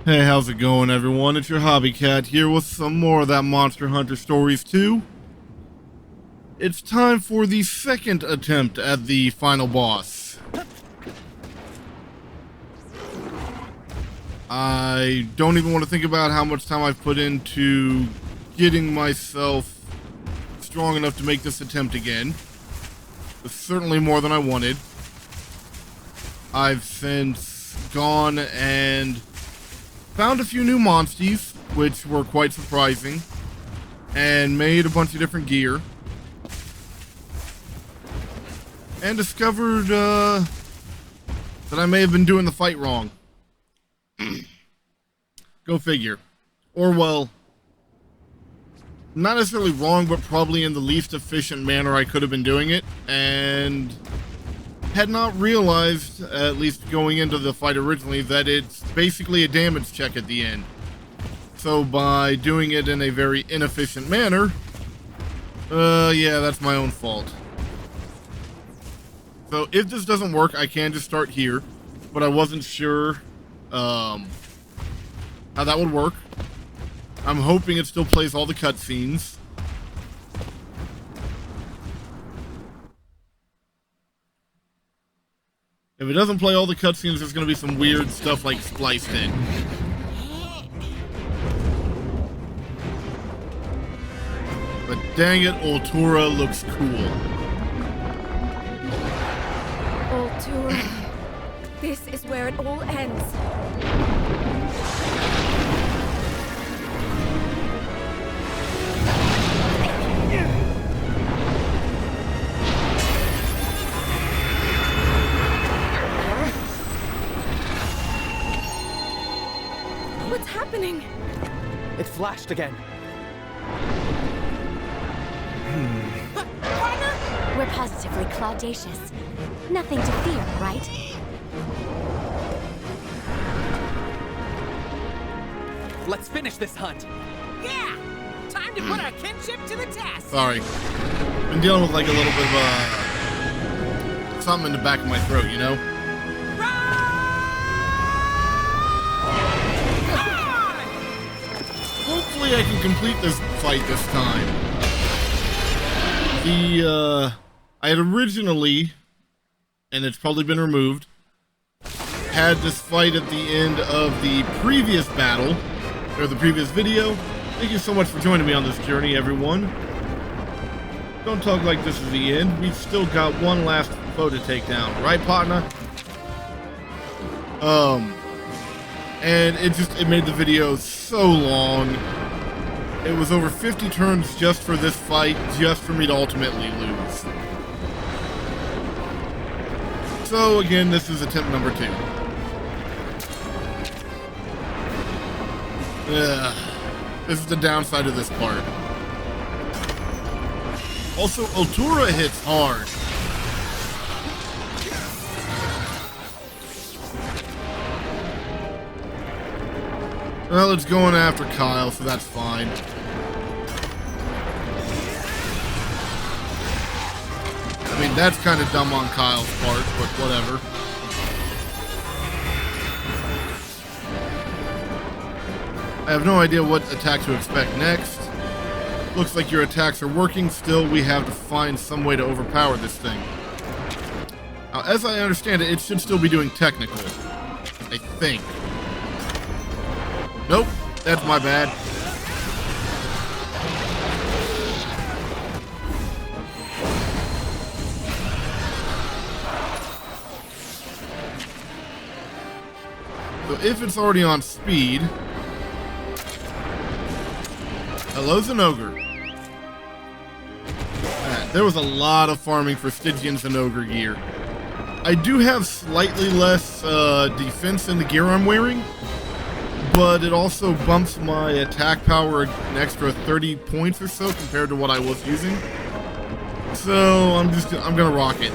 Hey, how's it going, everyone? It's your Hobby Cat here with some more of that Monster Hunter Stories 2. It's time for the second attempt at the final boss. I don't even want to think about how much time I've put into getting myself strong enough to make this attempt again. It's certainly more than I wanted. I've since gone and found a few new monsties, which were quite surprising, and made a bunch of different gear. And discovered that I may have been doing the fight wrong. Go figure. Or, well, not necessarily wrong, but probably in the least efficient manner I could have been doing it, and had not realized, at least going into the fight originally, that it's basically a damage check at the end. So by doing it in a very inefficient manner, yeah, that's my own fault. So if this doesn't work, I can just start here, but I wasn't sure how that would work. I'm hoping it still plays all the cutscenes. If it doesn't play all the cutscenes, there's going to be some weird stuff like spliced in. But dang it, Ultura looks cool. Ultura. This is where it all ends. What's happening? It flashed again. We're positively claudacious. Nothing to fear, right? Let's finish this hunt. Yeah! Time to put our kinship to the test! Sorry. Been dealing with like a little bit of something in the back of my throat, you know? Hopefully I can complete this fight this time. I had originally, and it's probably been removed, had this fight at the end of the previous battle, or the previous video. Thank you so much for joining me on this journey, everyone. Don't talk like this is the end. We've still got one last foe to take down, right, partner? And it made the video so long. It was over 50 turns just for this fight, just for me to ultimately lose. So again, this is attempt number 2. This is the downside of this part. Also, Ultura hits hard. Well, it's going after Kyle, so that's fine. I mean, that's kind of dumb on Kyle's part, but whatever. I have no idea what attack to expect next. Looks like your attacks are working. Still, we have to find some way to overpower this thing. Now, as I understand it, it should still be doing technical. I think. Nope, that's my bad. So if it's already on speed... Hello, Zenogre. There was a lot of farming for Stygian Zenogre gear. I do have slightly less defense in the gear I'm wearing, but it also bumps my attack power an extra 30 points or so compared to what I was using. So I'm gonna rock it.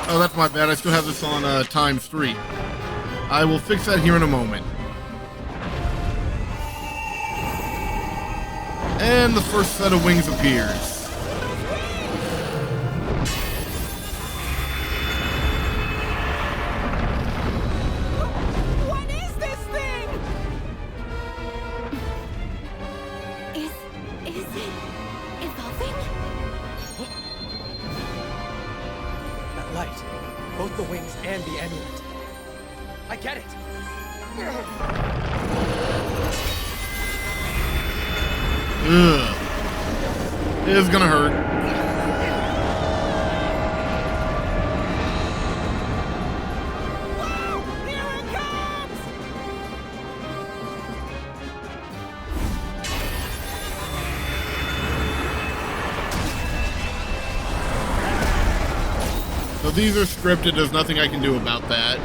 Oh, that's my bad. I still have this on ×3. I will fix that here in a moment. And the first set of wings appears. What is this thing? Is it evolving? That light. Both the wings and the amulet. I get it. Ugh. It is gonna hurt. Whoa! Here it comes! So these are scripted. There's nothing I can do about that.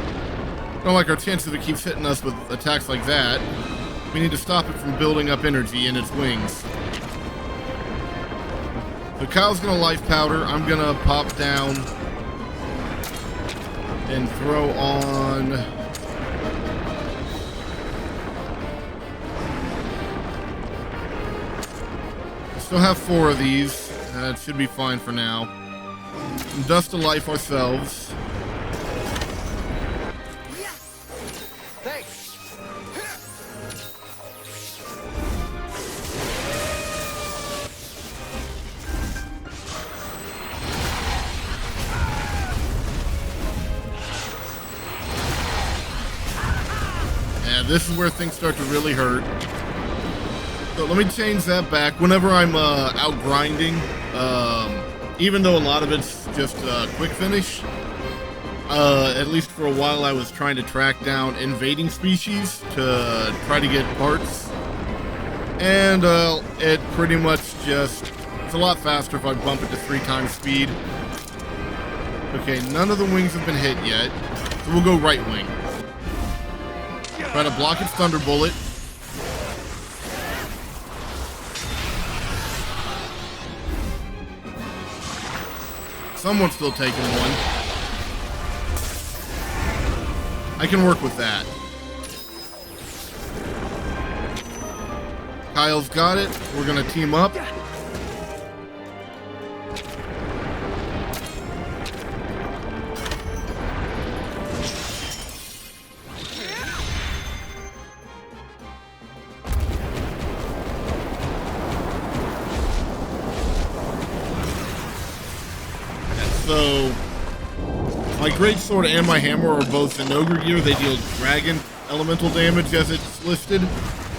Don't like our chances it keeps hitting us with attacks like that. We need to stop it from building up energy in its wings. So Kyle's gonna life powder. I'm gonna pop down and throw on. Still have 4 of these. That should be fine for now. And dust to life ourselves. Thanks. Yeah, this is where things start to really hurt. So let me change that back. Whenever I'm out grinding, even though a lot of it's just quick finish, at least for a while I was trying to track down invading species to try to get parts. And it pretty much just, it's a lot faster if I bump it to 3 times speed. Okay, none of the wings have been hit yet. So we'll go right wing. Try to block its thunder bullet. Someone's still taking one. I can work with that. Kyle's got it. We're gonna team up. So, my greatsword and my hammer are both in ogre gear. They deal dragon elemental damage as it's listed,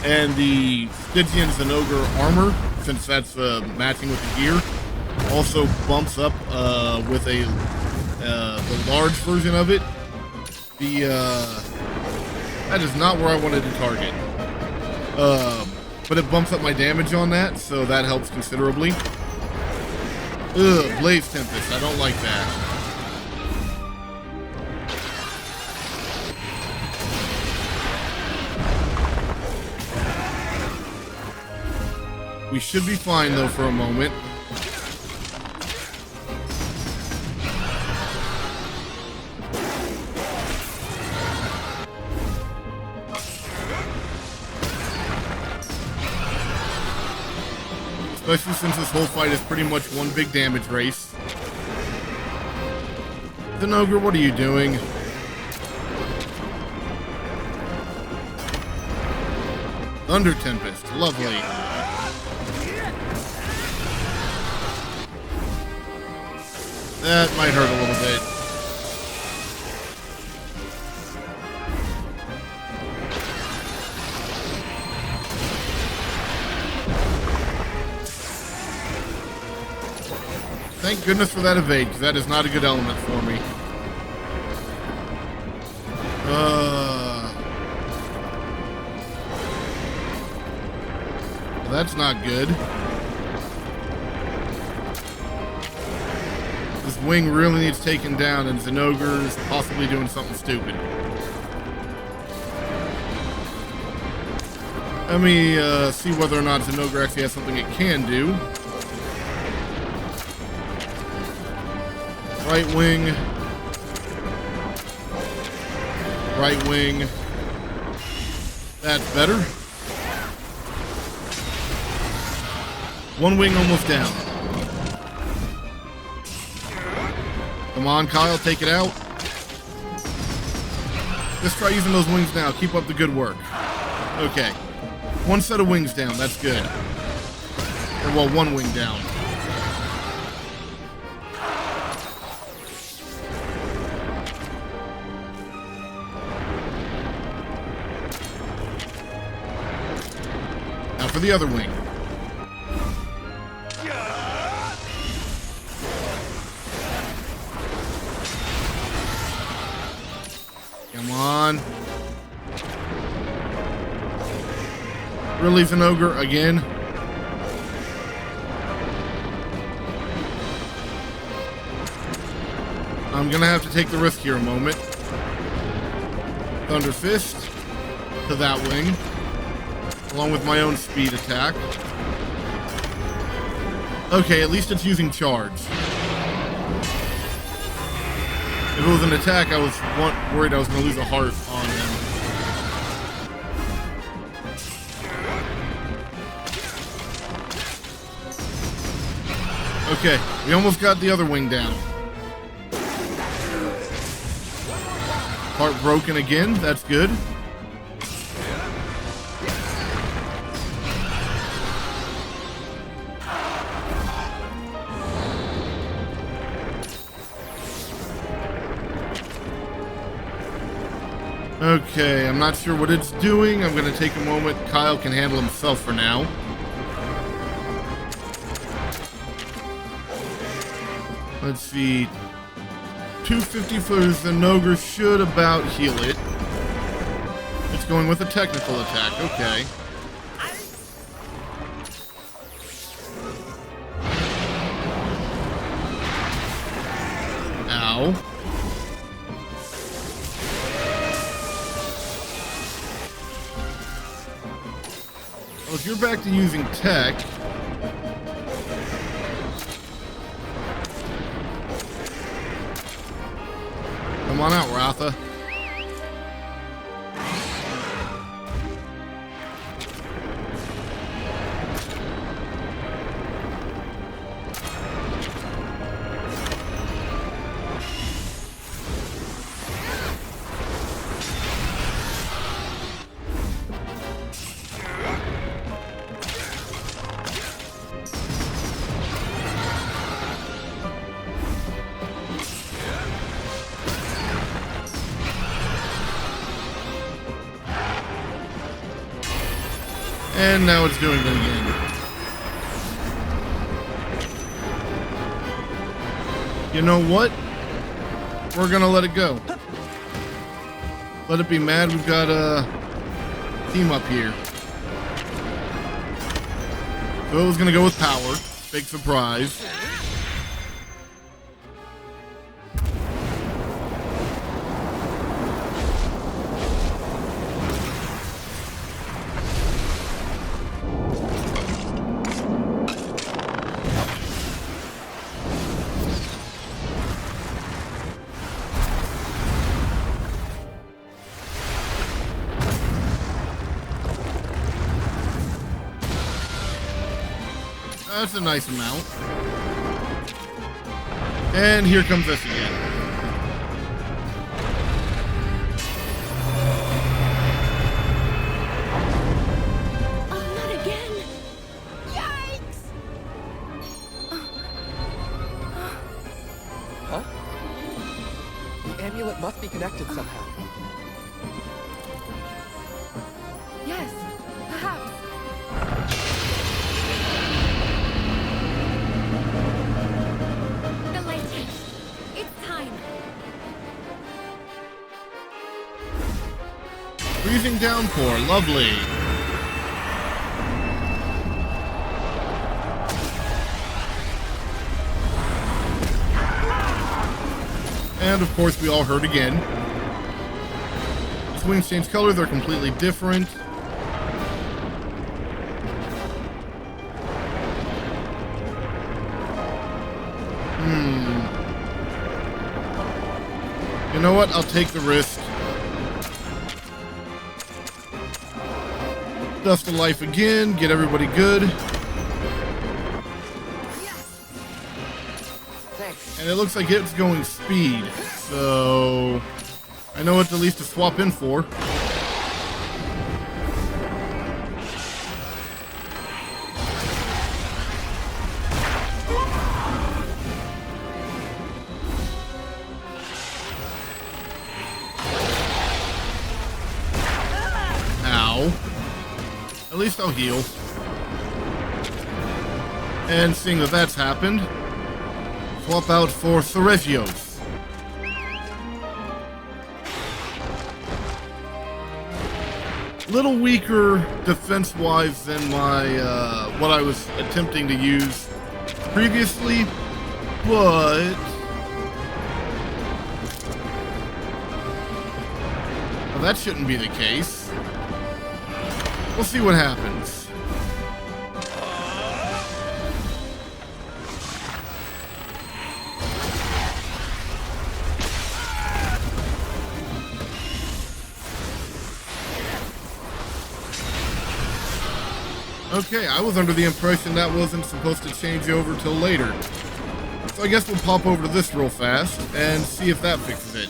and the Stygian Zenogre armor, since that's matching with the gear, also bumps up with the large version of it. That is not where I wanted to target, but it bumps up my damage on that, so that helps considerably. Ugh, Blaze Tempest. I don't like that. We should be fine, though, for a moment. Especially since this whole fight is pretty much one big damage race. Zenogre, what are you doing? Thunder Tempest, lovely. That might hurt a little bit. Thank goodness for that evade, because that is not a good element for me. That's not good. This wing really needs taken down, and Zenogre is possibly doing something stupid. Let me see whether or not Zenogre actually has something it can do. Right wing. Right wing. That's better. One wing almost down. Come on, Kyle, take it out. Let's try using those wings now. Keep up the good work. Okay. One set of wings down. That's good. Or, well, one wing down. Now for the other wing. Come on. Release an ogre again. I'm gonna have to take the risk here a moment. Thunder Fist to that wing, along with my own speed attack. Okay, at least it's using charge. If it was an attack, I was worried I was going to lose a heart on him. Okay, we almost got the other wing down. Heart broken again, that's good. Okay, I'm not sure what it's doing. I'm going to take a moment. Kyle can handle himself for now. Let's see. 250 for the Ogre should about heal it. It's going with a technical attack. Okay. Ow. Well, if you're back to using tech, come on out, Ratha. And now it's doing it again. You know what? We're gonna let it go. Let it be mad. We've got a team up here. So it was gonna go with power. Big surprise. That's a nice amount. And here comes this again. Oh, not again! Yikes! Huh? The amulet must be connected somehow. Yes, perhaps. The light. It's time. Freezing downpour, lovely. And of course we all heard again. These wings change color, they're completely different. You know what? I'll take the risk. Dust of life again, get everybody good. And it looks like it's going speed. So I know what at least to swap in for. Ow. At least I'll heal. And seeing that that's happened, swap out for Theregios. Little weaker defense-wise than my what I was attempting to use previously, but well, that shouldn't be the case. We'll see what happens. Okay, I was under the impression that wasn't supposed to change over till later. So I guess we'll pop over to this real fast and see if that fixes it.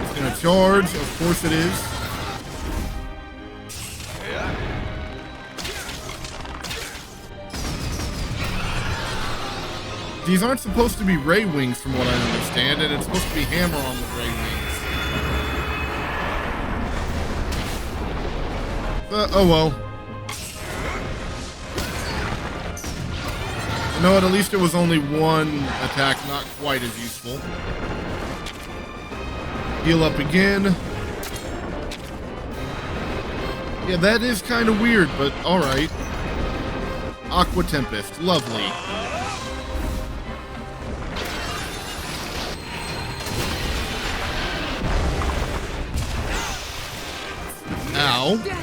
It's gonna charge, of course it is. These aren't supposed to be ray wings from what I understand, and it's supposed to be hammer on the ray wings. Oh well. You know what, at least it was only one attack, not quite as useful. Heal up again. Yeah, that is kind of weird, but alright. Aqua Tempest, lovely. Ow.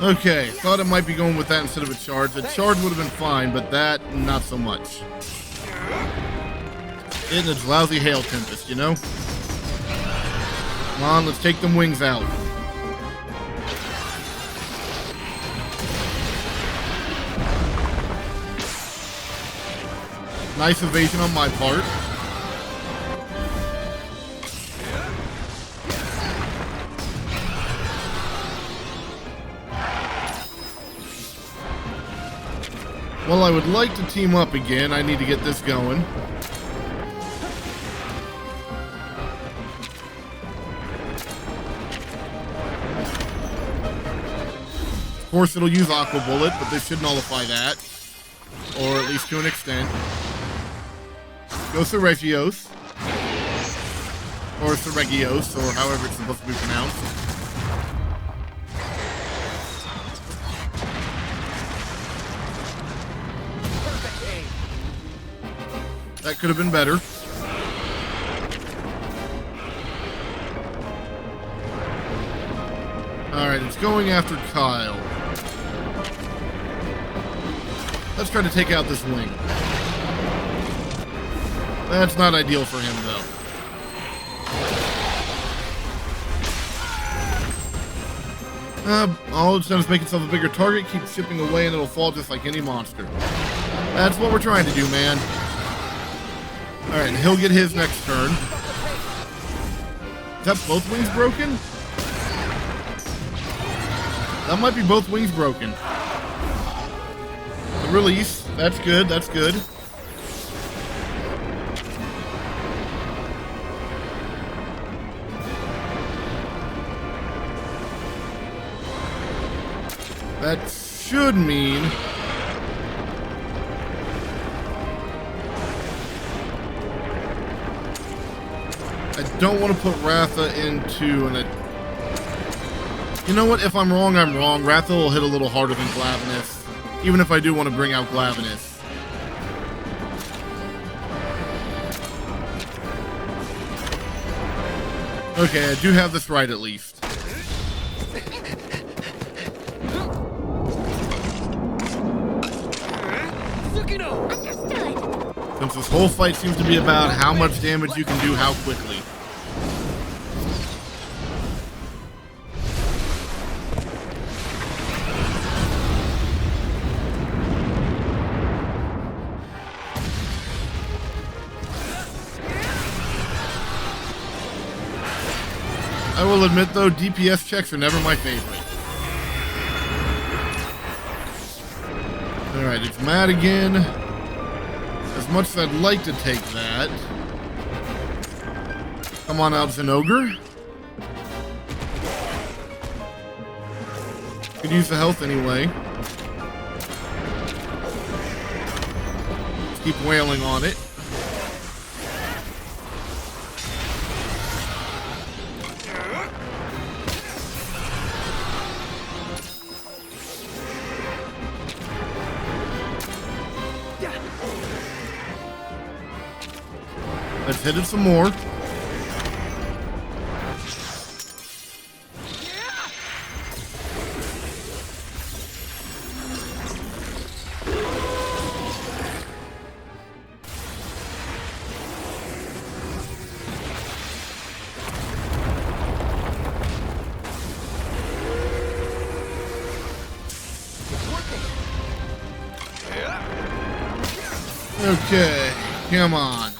Okay, thought it might be going with that instead of a charge. A charge would have been fine, but that, not so much. In its lousy Hail Tempest, you know? Come on, let's take them wings out. Nice evasion on my part. Well, I would like to team up again. I need to get this going. Of course, it'll use Aqua Bullet, but this should nullify that. Or at least to an extent. Go Theregios. Or Theregios, or however it's supposed to be pronounced. That could have been better. Alright, it's going after Kyle. Let's try to take out this wing. That's not ideal for him, though. All it's done is make itself a bigger target, keep chipping away, and it'll fall just like any monster. That's what we're trying to do, man. Alright, and he'll get his next turn. Is that both wings broken? That might be both wings broken. The release, that's good, that's good. That should mean... I don't want to put Ratha into an... You know what? If I'm wrong, I'm wrong. Ratha will hit a little harder than Glavenus. Even if I do want to bring out Glavenus. Okay, I do have this right at least. Understood. Since this whole fight seems to be about how much damage you can do how quickly. I will admit though, DPS checks are never my favorite. Alright, it's Matt again. As much as I'd like to take that. Come on out, Zinogre. Could use the health anyway. Let's keep wailing on it. Let's hit it some more. Okay, come on.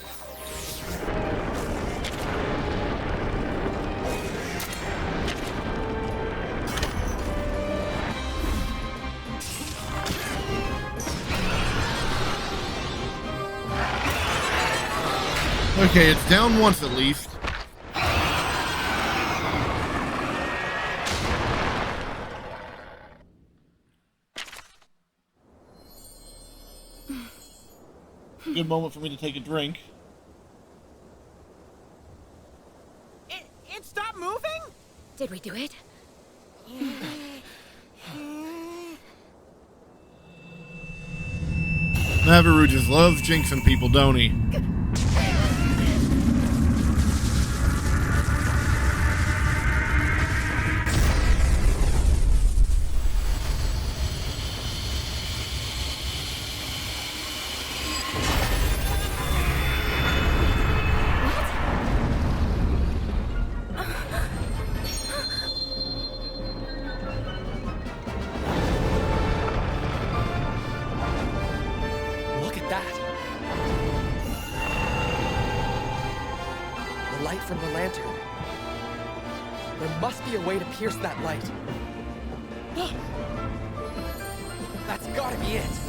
Okay, it's down once at least. Good moment for me to take a drink. It stopped moving? Did we do it? Navaroo just loves jinxing people, don't he? Look at that. The light from the lantern. There must be a way to pierce that light. That's gotta be it.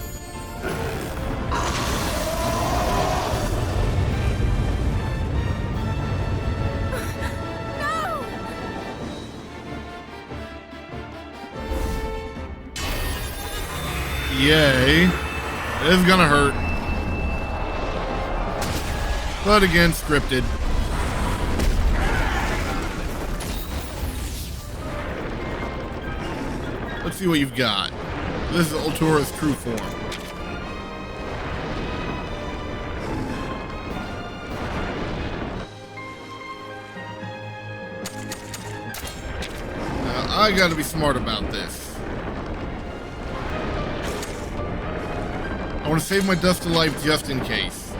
Yay. It is gonna hurt. But again, scripted. Let's see what you've got. This is Ultura's true form. Now, I gotta be smart about this. I want to save my dust to life just in case.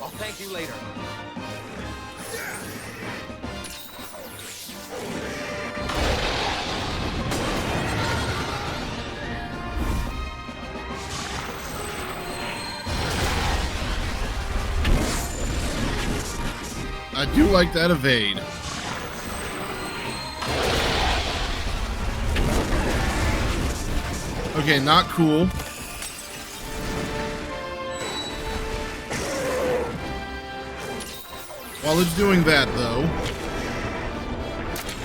I'll thank you later. I do like that evade. Okay, not cool. While it's doing that, though,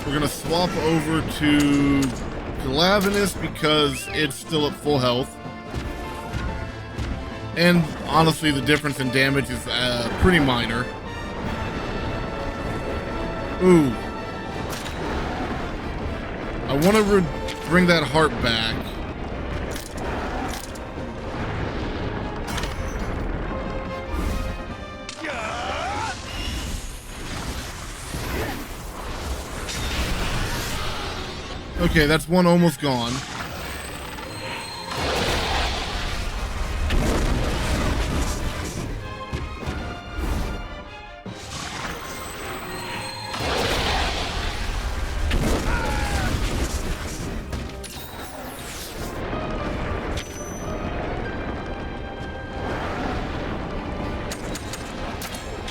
we're gonna swap over to Galavinus because it's still at full health. And honestly, the difference in damage is pretty minor. Ooh. I want to bring that heart back. Okay, that's one almost gone.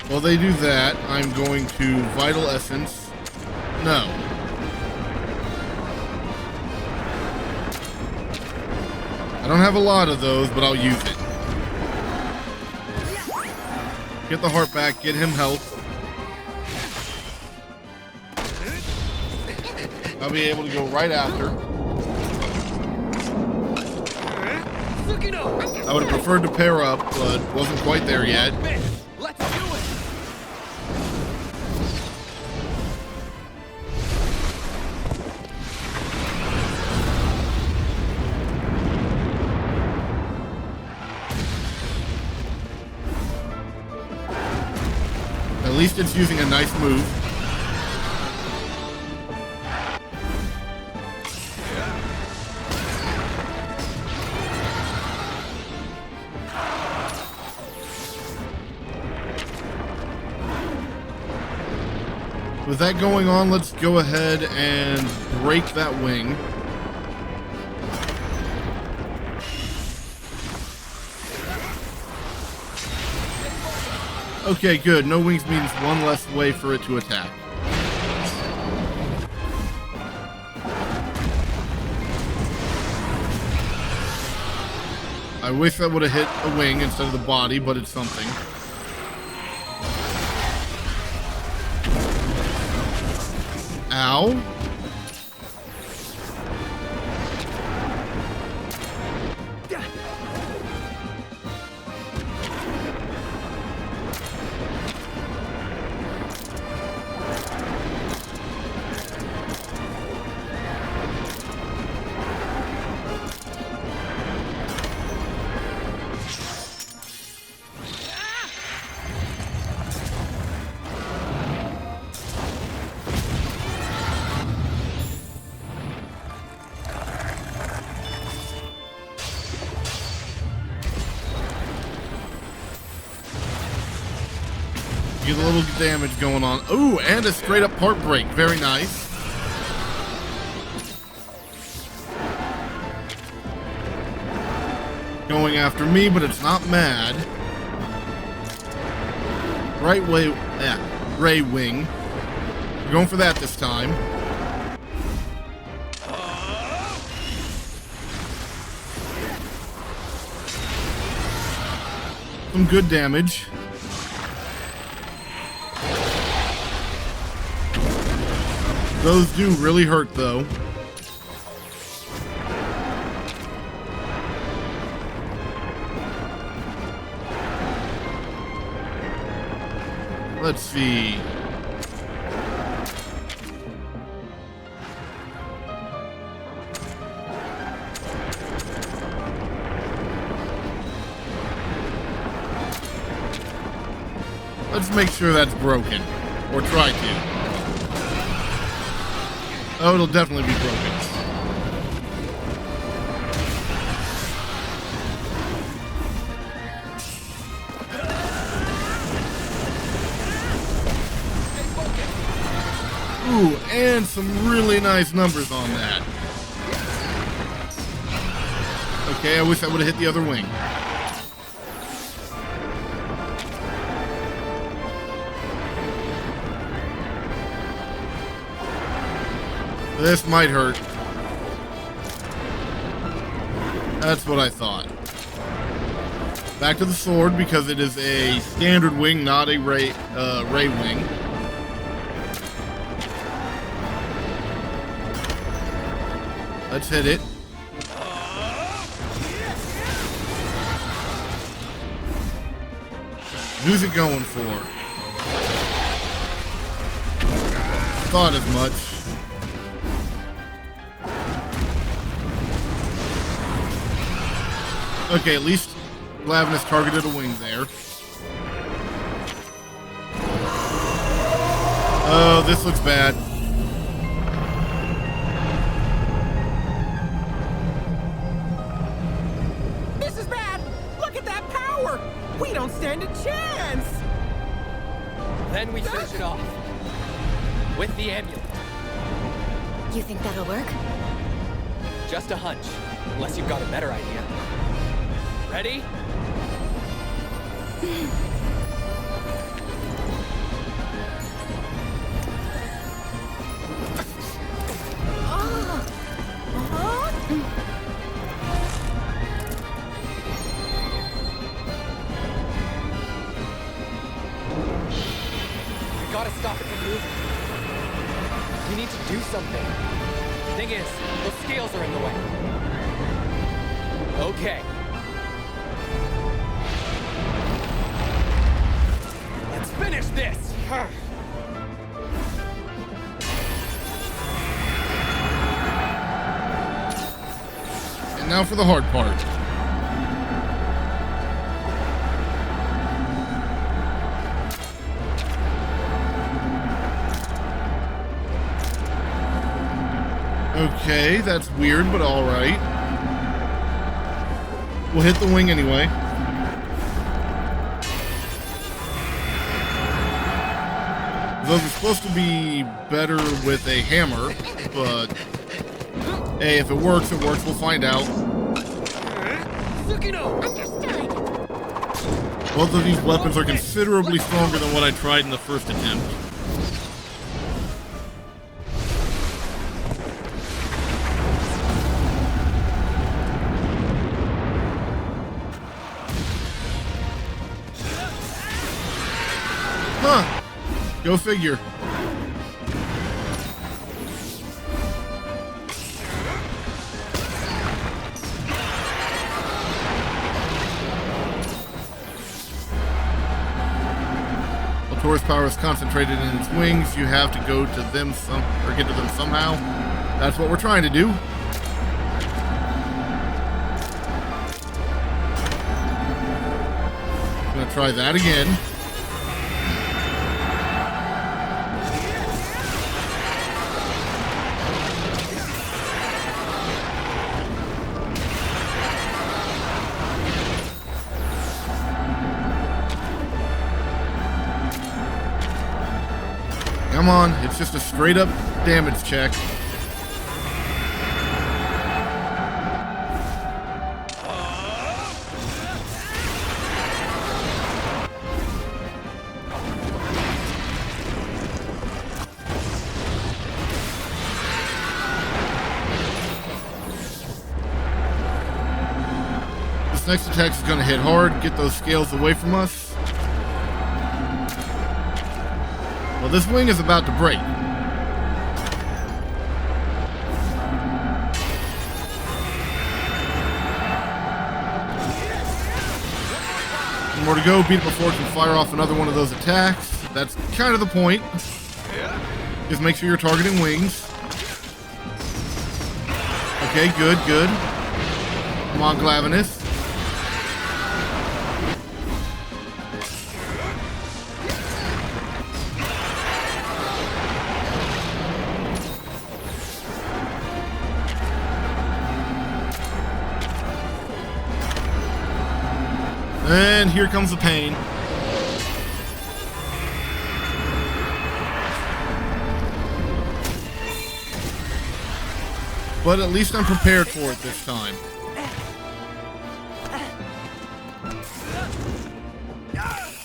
While they do that, I'm going to Vital Essence. No. I don't have a lot of those, but I'll use it. Get the heart back, get him health. I'll be able to go right after. I would have preferred to pair up, but wasn't quite there yet. Let's do it. At least it's using a nice move. With that going on, let's go ahead and break that wing. Okay, good. No wings means one less way for it to attack. I wish that would have hit a wing instead of the body, but it's something. Ow. Get a little damage going on. Ooh, and a straight up part break. Very nice. Going after me, but it's not mad. Right way, yeah, Ray Wing. We're going for that this time. Some good damage. Those do really hurt, though. Let's see. Let's make sure that's broken. Or try to. Oh, it'll definitely be broken. Ooh, and some really nice numbers on that. Okay, I wish I would have hit the other wing. This might hurt. That's what I thought. Back to the sword because it is a standard wing, not a ray wing. Let's hit it. Who's it going for? Thought as much. Okay, at least Glavenus targeted a wing there. Oh, this looks bad. stand a chance! Then we finish it off. With the amulet. You think that'll work? Just a hunch. Unless you've got a better idea. Ready? We gotta stop it from moving. We need to do something. Thing is, those scales are in the way. Okay. Let's finish this! And now for the hard part. Okay, that's weird, but alright. We'll hit the wing anyway. Those are supposed to be better with a hammer, but hey, if it works, it works. We'll find out. Understood. Both of these weapons are considerably stronger than what I tried in the first attempt. Huh. Go figure. Taurus power is concentrated in its wings. You have to go to them or get to them somehow. That's what we're trying to do. I'm gonna try that again. Come on, it's just a straight up damage check. This next attack is going to hit hard, get those scales away from us. Well, this wing is about to break. One more to go. Beat it before it can fire off another one of those attacks. That's kind of the point. Just make sure you're targeting wings. Okay, good, good. Come on, Glavinus. And here comes the pain. But at least I'm prepared for it this time.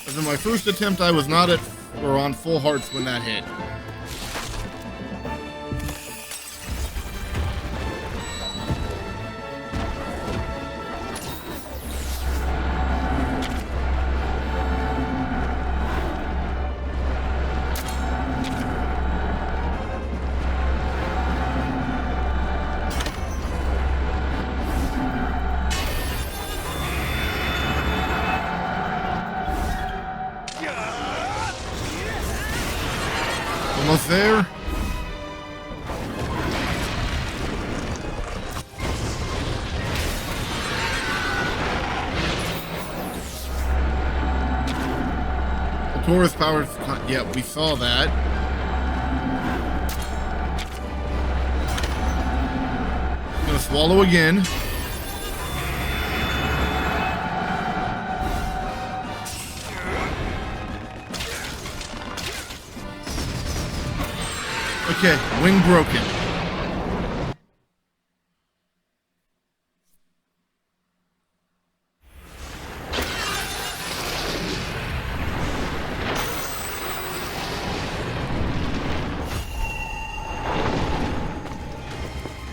As in my first attempt, I was not on full hearts when that hit. Almost there. The Taurus power. Yeah, we saw that. I'm gonna swallow again. Okay, wing broken.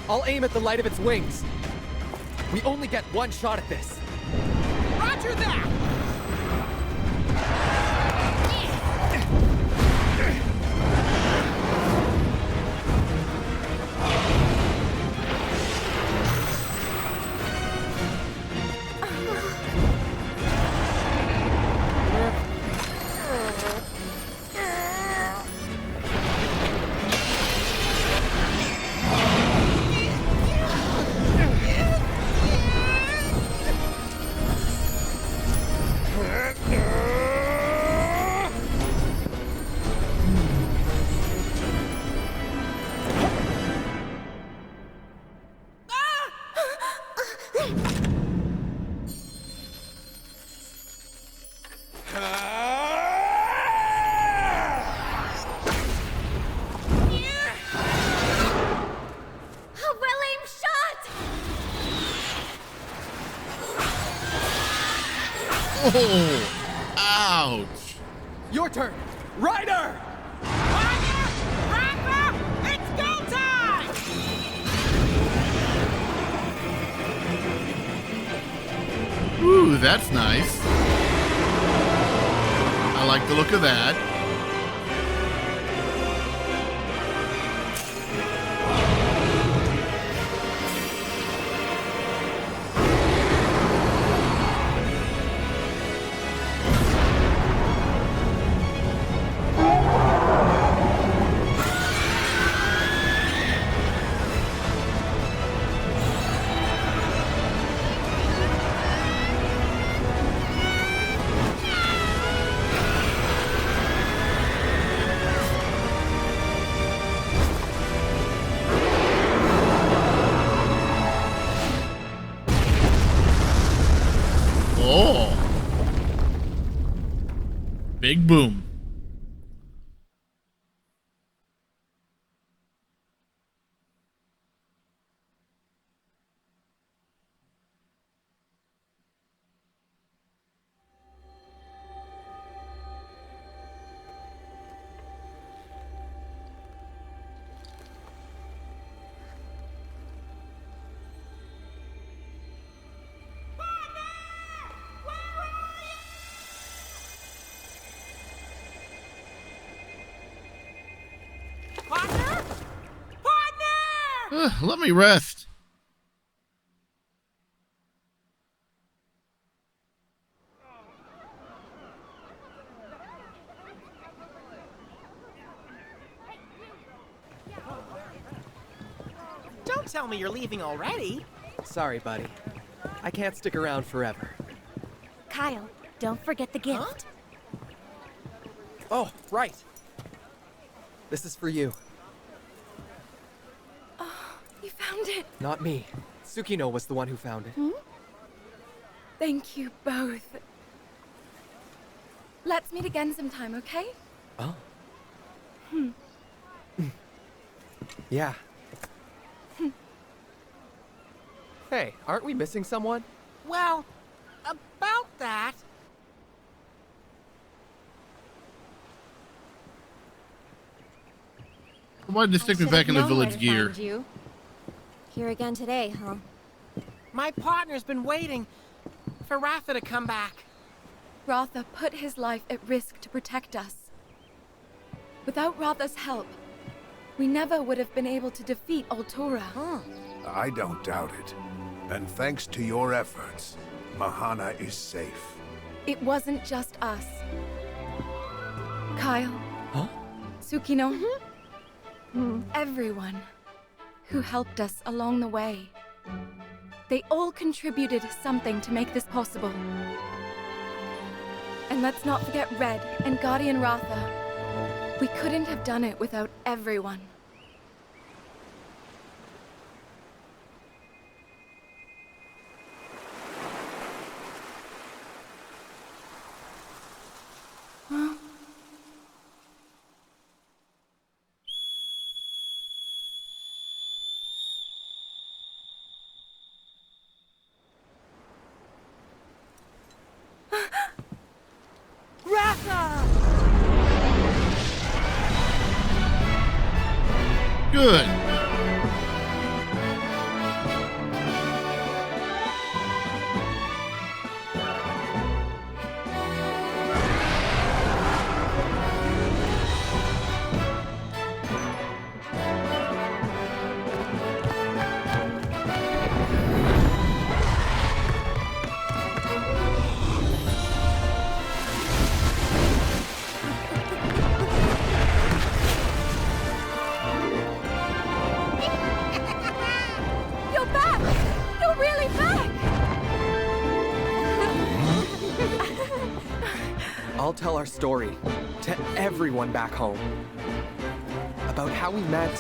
I'll aim at the light of its wings. We only get one shot at this. Roger that! A well-aimed shot! Oh, ouch. Your turn! Ryder! Roger! Rafa! It's go time! Ooh, that's nice. I like the look of that. Oh. Big boom. Partner? Partner! Let me rest. Don't tell me you're leaving already. Sorry, buddy. I can't stick around forever. Kyle, don't forget the gift. Oh, right. This is for you. You found it. Not me. Tsukino was the one who found it. Thank you both. Let's meet again sometime, okay? Oh. Yeah. Hey, aren't we missing someone? Well, about that. Why did they stick me back in the village gear? You. Here again today, huh? My partner's been waiting for Rafa to come back. Ratha put his life at risk to protect us. Without Ratha's help, we never would have been able to defeat Altura. I don't doubt it. And thanks to your efforts, Mahana is safe. It wasn't just us. Kyle. Huh? Tsukino. Everyone who helped us along the way. They all contributed something to make this possible. And let's not forget Red and Guardian Ratha. We couldn't have done it without everyone. Good. You're back! You're really back! I'll tell our story to everyone back home. About how we met,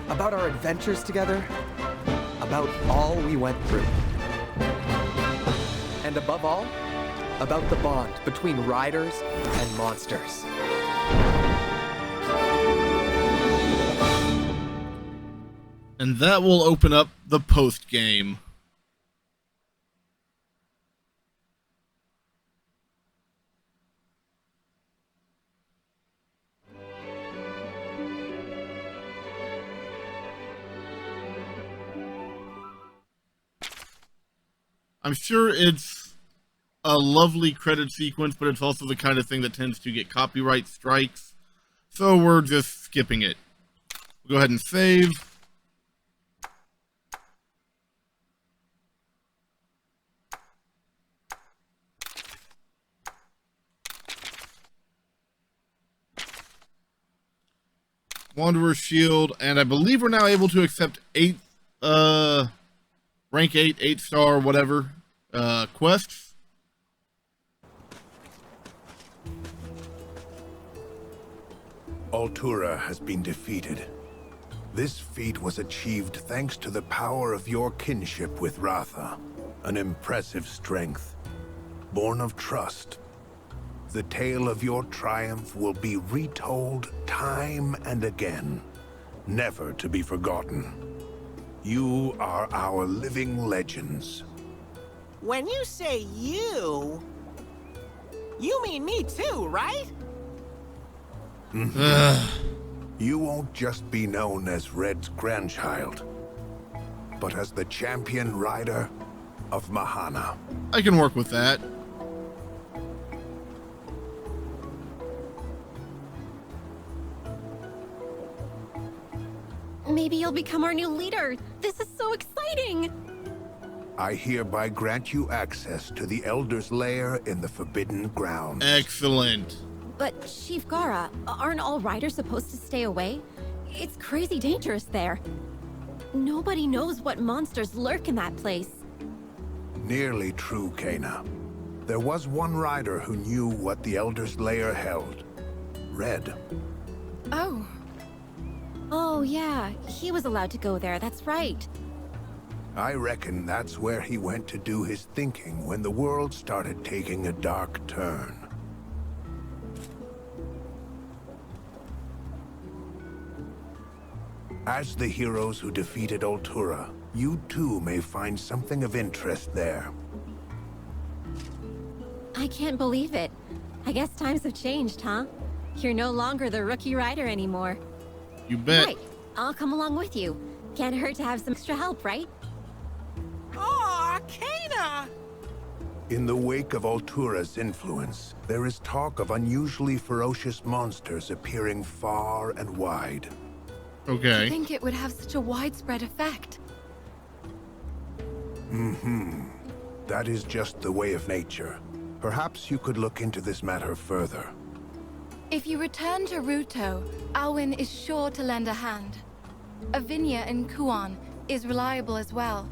about our adventures together, about all we went through. And above all, about the bond between riders and monsters. And that will open up the post game. I'm sure it's a lovely credit sequence, but it's also the kind of thing that tends to get copyright strikes. So we're just skipping it. We'll go ahead and save. Wanderer's Shield, and I believe we're now able to accept rank 8, 8-star, whatever, quests. Altura has been defeated. This feat was achieved thanks to the power of your kinship with Ratha. An impressive strength, born of trust. The tale of your triumph will be retold time and again, never to be forgotten. You are our living legends. When you say you mean me too, right? You won't just be known as Red's grandchild, but as the champion rider of Mahana. I can work with that. Maybe you'll become our new leader. This is so exciting! I hereby grant you access to the Elder's Lair in the Forbidden Grounds. Excellent. But, Chief Gara, aren't all riders supposed to stay away? It's crazy dangerous there. Nobody knows what monsters lurk in that place. Nearly true, Kana. There was one rider who knew what the Elder's Lair held. Red. Oh, Oh yeah, he was allowed to go there, that's right. I reckon that's where he went to do his thinking when the world started taking a dark turn. As the heroes who defeated Altura, you too may find something of interest there. I can't believe it. I guess times have changed, huh? You're no longer the rookie rider anymore. You bet. Right, I'll come along with you. Can't hurt to have some extra help, right? Aw, Kana! In the wake of Altura's influence, there is talk of unusually ferocious monsters appearing far and wide. I Okay. think it would have such a widespread effect. That is just the way of nature. Perhaps you could look into this matter further. If you return to Ruto, Alwyn is sure to lend a hand. Avinia in Kuan is reliable as well.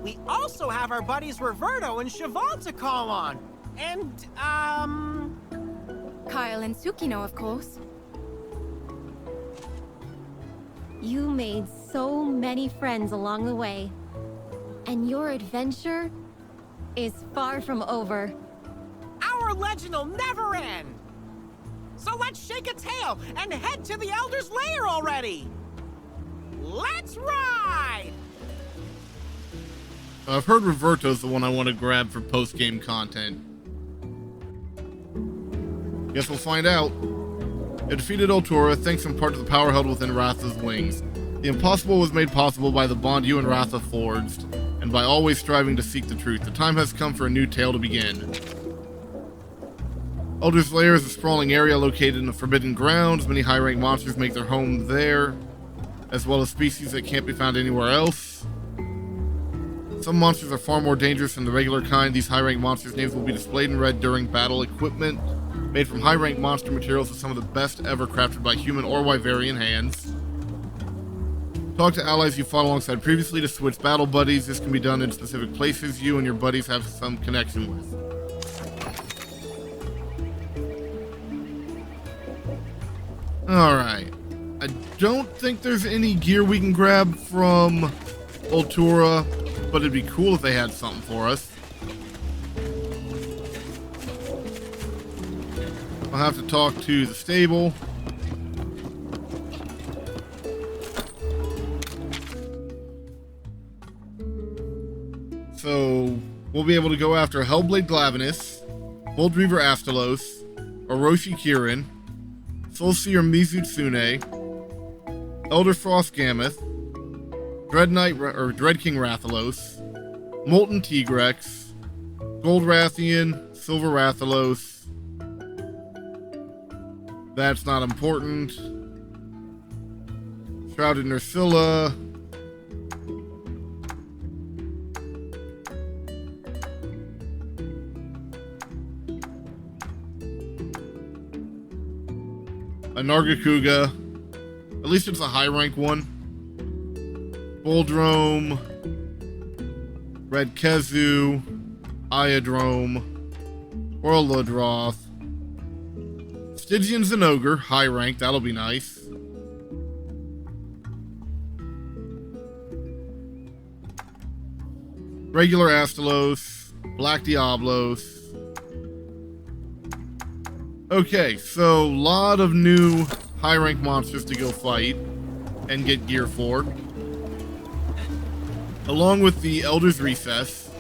We also have our buddies Roberto and Siobhan to call on. And, Kyle and Tsukino, of course. You made so many friends along the way. And your adventure is far from over. our legend will never end! So let's shake a tail and head to the Elder's Lair already! Let's ride! I've heard Roberto's the one I want to grab for post-game content. Guess we'll find out. It defeated Altura thanks in part to the power held within Ratha's wings. The impossible was made possible by the bond you and Ratha forged, and by always striving to seek the truth. The time has come for a new tale to begin. Elder's Lair is a sprawling area located in the Forbidden Grounds. Many high-rank monsters make their home there, as well as species that can't be found anywhere else. Some monsters are far more dangerous than the regular kind. These high-rank monsters' names will be displayed in red during battle. Equipment made from high-rank monster materials is some of the best ever crafted by human or Wyverian hands. Talk to allies you fought alongside previously to switch battle buddies. This can be done in specific places you and your buddies have some connection with. Alright. I don't think there's any gear we can grab from Altura, but it'd be cool if they had something for us. I'll have to talk to the stable. So, we'll be able to go after Hellblade Glavenus, Bold Reaver Astalos, Orochi Kirin, Soulseer Mizutsune, Elder Frost Gammoth, Dread King Rathalos, Molten Tigrex, Gold Rathian, Silver Rathalos. That's not important. Shrouded Nursilla. A Nargacuga. At least it's a high rank one. Boldrome. Red Kezu. Iodrome. Orlodroth. Stygian Zinogre. High rank. That'll be nice. Regular Astalos. Black Diablos. Okay, so a lot of new high-rank monsters to go fight and get gear for. Along with the Elder's Recess,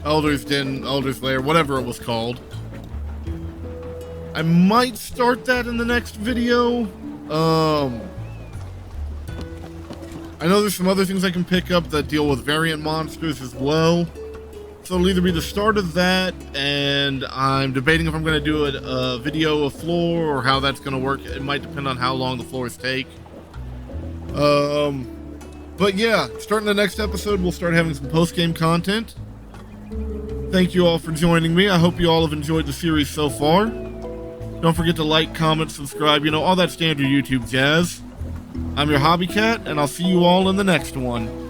Elder's Den, Elder's Lair, whatever it was called. I might start that in the next video. I know there's some other things I can pick up that deal with variant monsters as well. So it'll either be the start of that, and I'm debating if I'm going to do a video of floor or how that's going to work. It might depend on how long the floors take. But yeah, starting the next episode, we'll start having some post-game content. Thank you all for joining me. I hope you all have enjoyed the series so far. Don't forget to like, comment, subscribe, you know, all that standard YouTube jazz. I'm your Hobby Cat, and I'll see you all in the next one.